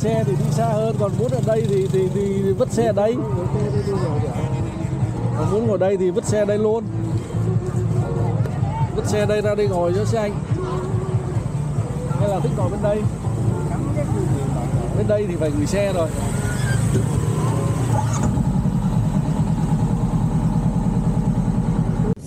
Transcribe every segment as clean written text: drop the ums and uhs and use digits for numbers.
gửi xe thì đi xa hơn, còn muốn ở đây thì vứt xe ở đây. Còn muốn ngồi đây thì vứt xe đây luôn. Vứt xe đây ra đây ngồi cho xe anh. Hay là thích ngồi bên đây? Bên đây thì phải gửi xe rồi.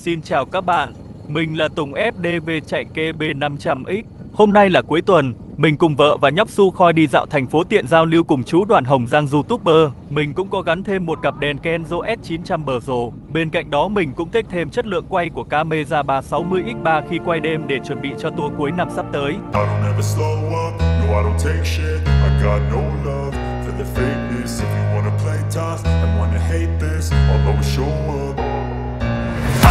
Xin chào các bạn, mình là Tùng FDV chạy kê B500X. Hôm nay là cuối tuần, mình cùng vợ và nhóc Su Khoi đi dạo thành phố tiện giao lưu cùng chú Đoàn Hồng Giang YouTuber. Mình cũng có gắn thêm một cặp đèn kenzo s900 Pro. Bên cạnh đó mình cũng tích thêm chất lượng quay của camera 360x3 khi quay đêm để chuẩn bị cho tour cuối năm sắp tới. I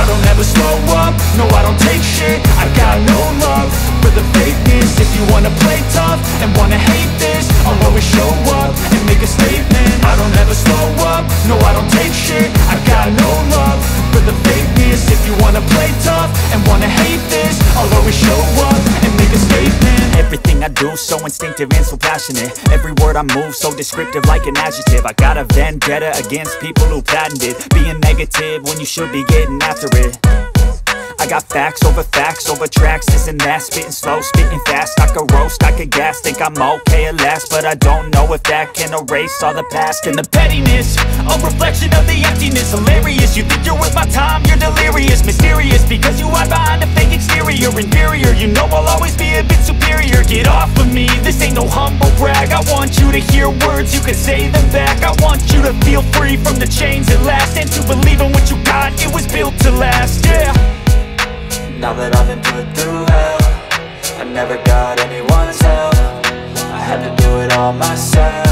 don't ever slow up, no I don't take shit. I got no love for the fakeness. If you wanna play tough and wanna hate this, I'll always show up and make a statement. I don't ever slow up, no I don't take shit. I got no love for the fakeness. If you wanna play tough and wanna hate this, I'll always show up and make a statement. Everything I do so instinctive and so passionate. Every word I move so descriptive like an adjective. I got a vendetta against people who patented being negative when you should be getting after it. I got facts over tracks, this and that. Spitting slow, spitting fast. I could roast, I could gas. Think I'm okay at last, but I don't know if that can erase all the past. And the pettiness, a reflection of the emptiness. Hilarious, you think you're worth my time, you're delirious. Mysterious, because you hide behind a fake exterior. Inferior, you know I'll always be a bit superior. Get off of me, this ain't no humble brag. I want you to hear words, you can say them back. I want you to feel free from the chains at last, and to believe in what you got, it was built to last, yeah. Now that I've been put through hell, I never got anyone's help. I had to do it all myself.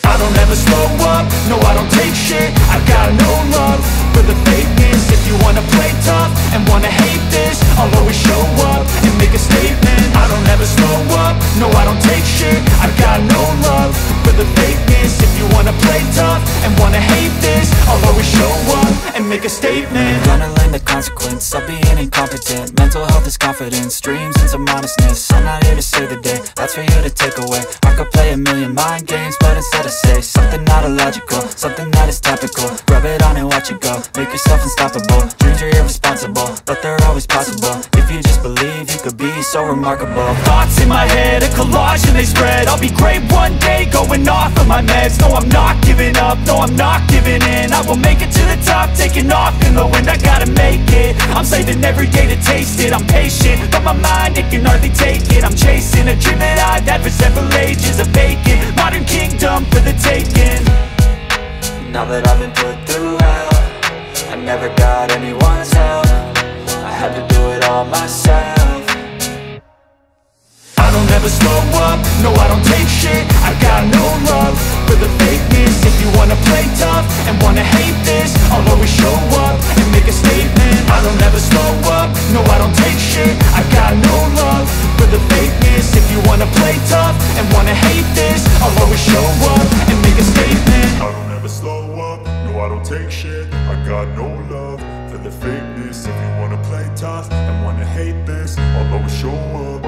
I don't ever slow up, no I don't take shit. I got no love for the fakeness. If you wanna play tough and wanna hate this, I'll always show up and make a statement. I don't ever slow up, no I don't take shit. I got no love for the fakeness. If you wanna play tough and wanna hate this, I'll always show up and make a statement. Gonna learn the consequence of being incompetent. Mental health is confidence, dreams and some honestness. I'm not here to save the day, that's for you to take away. I could play a million mind games, but instead I say something not illogical, something that is topical. Rub it on and watch it go, make yourself unstoppable. Dreams are irresponsible, but they're always possible. If you just believe, you could be so remarkable. Thoughts in my head, a collage and they spread. I'll be great one day, going off of my meds. No, I'm not giving up, no, I'm not giving in. I will make it to the top, taking off in the wind. I gotta make it, I'm saving every day to taste it. I'm patient, but my mind, it can hardly take it. I'm chasing a dream that I've had for several ages. A vacant, modern kingdom for the taking. Now that I've been put through hell, I never got anyone's help. I had to do it all myself. I don't ever slow up, no I don't take shit. I got no love for the fakeness. If you wanna play tough and wanna hate this, I'll always show up and make a statement. I don't ever slow up, no I don't take shit. I got no love for the fakeness. If you wanna play tough and wanna hate this, I'll always show up and make a statement. I don't ever slow up, no I don't take shit. I got no love for the fakeness. If you wanna play tough and wanna hate this, I'll always show up.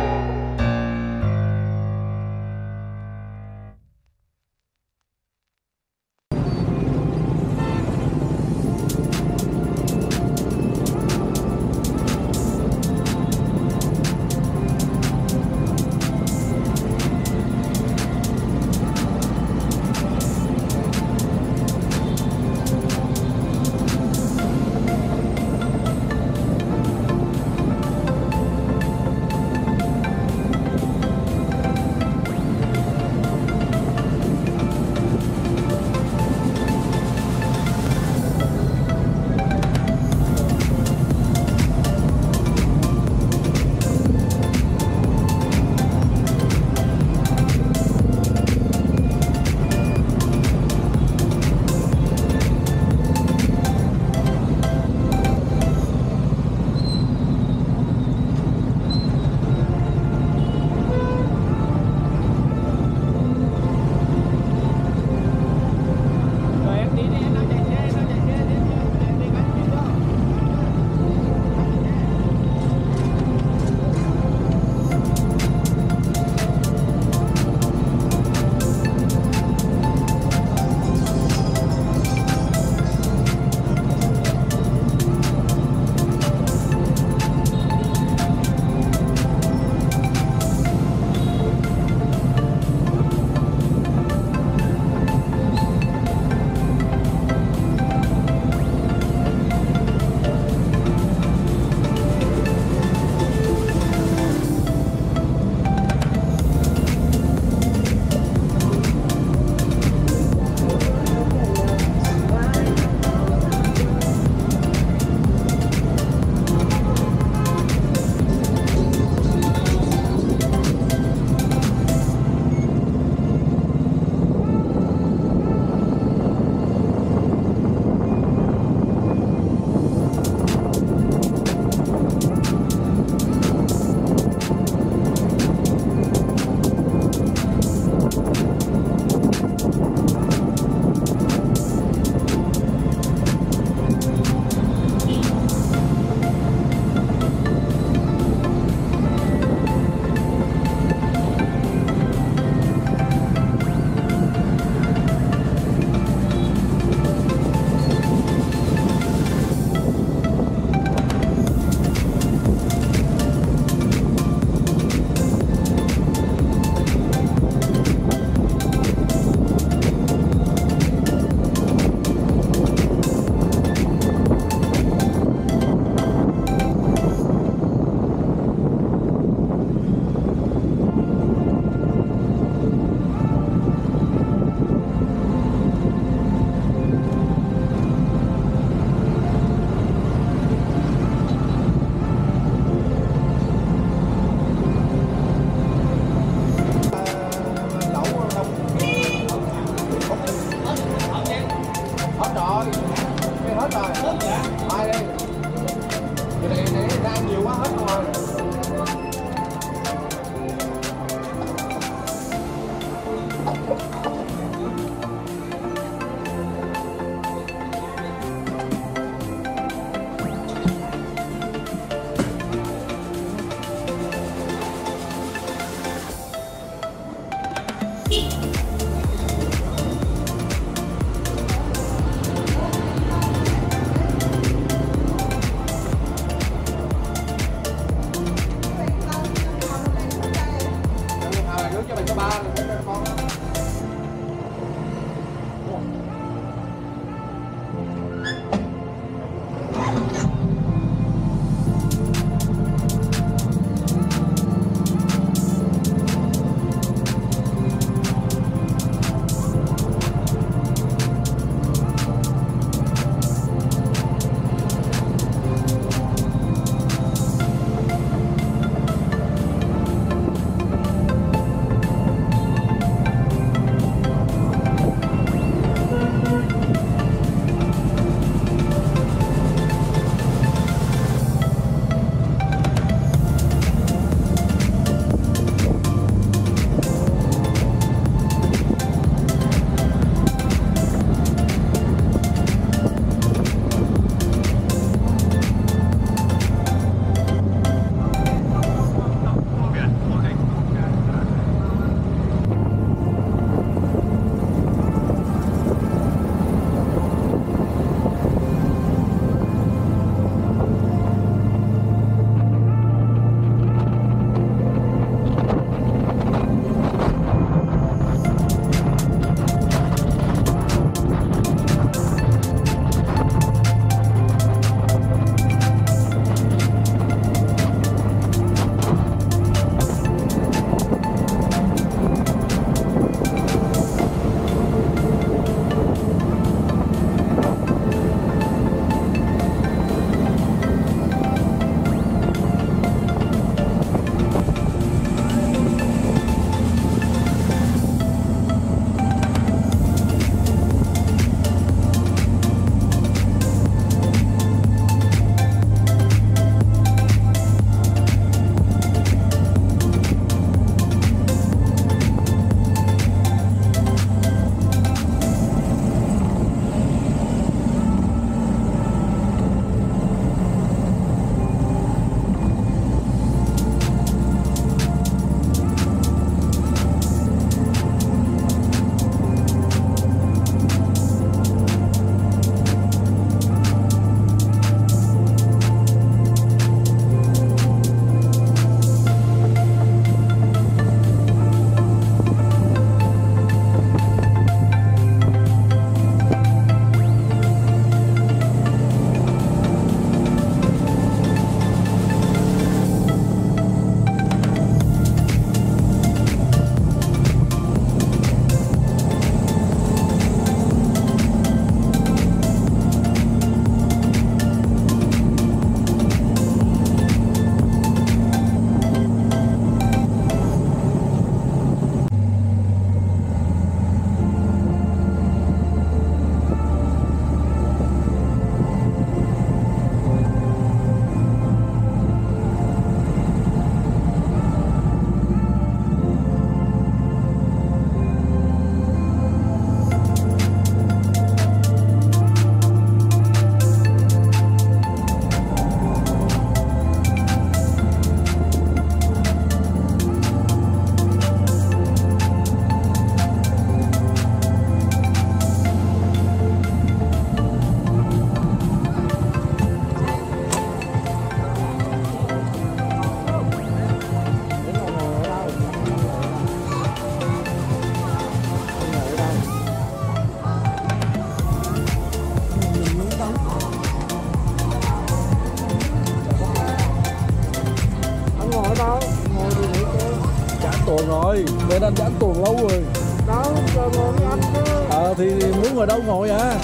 tuần rồi, bên anh đã tuần lâu rồi. Đó, rồi ngồi với anh đó. Thì muốn ngồi đâu ngồi à.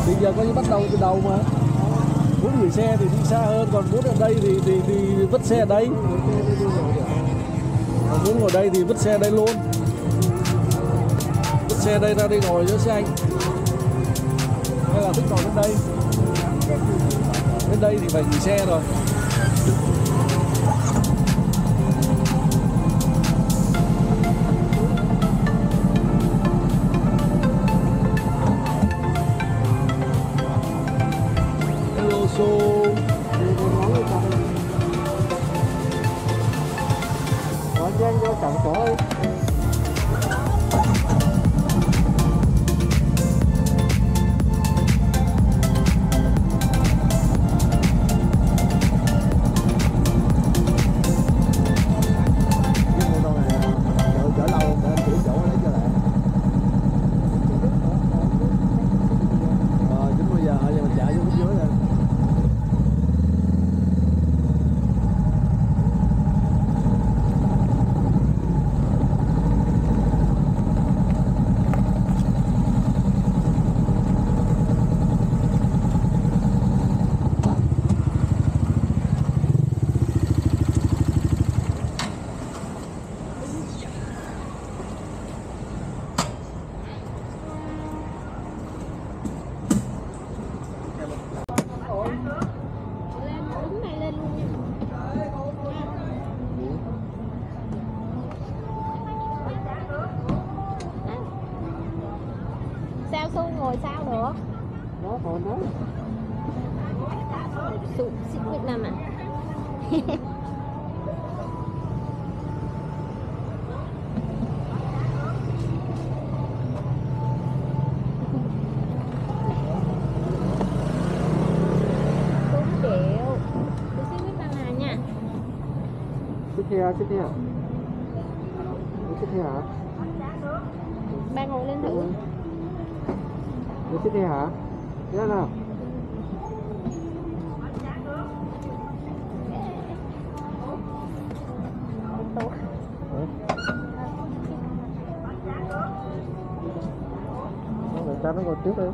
Thì giờ coi như bắt đầu từ đầu mà. Muốn gửi xe thì đi xa hơn, còn muốn ở đây thì vứt xe ở đây. Còn muốn ngồi đây thì vứt xe ở đây luôn. Vứt xe đây ra đây ngồi cho xe anh. Hay là thích ngồi bên đây. Bên đây thì phải gửi xe rồi. Giang vô chặn cổ đi. ngồi sao được? Nó còn đó. Sụp xịt Việt Nam à? Xích theo. Xích theo hả? Ba ngồi lên thử. Xích theo hả? Thế nào? Người ta nó ngồi trước đi.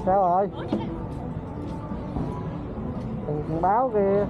Sao rồi? Thằng báo kia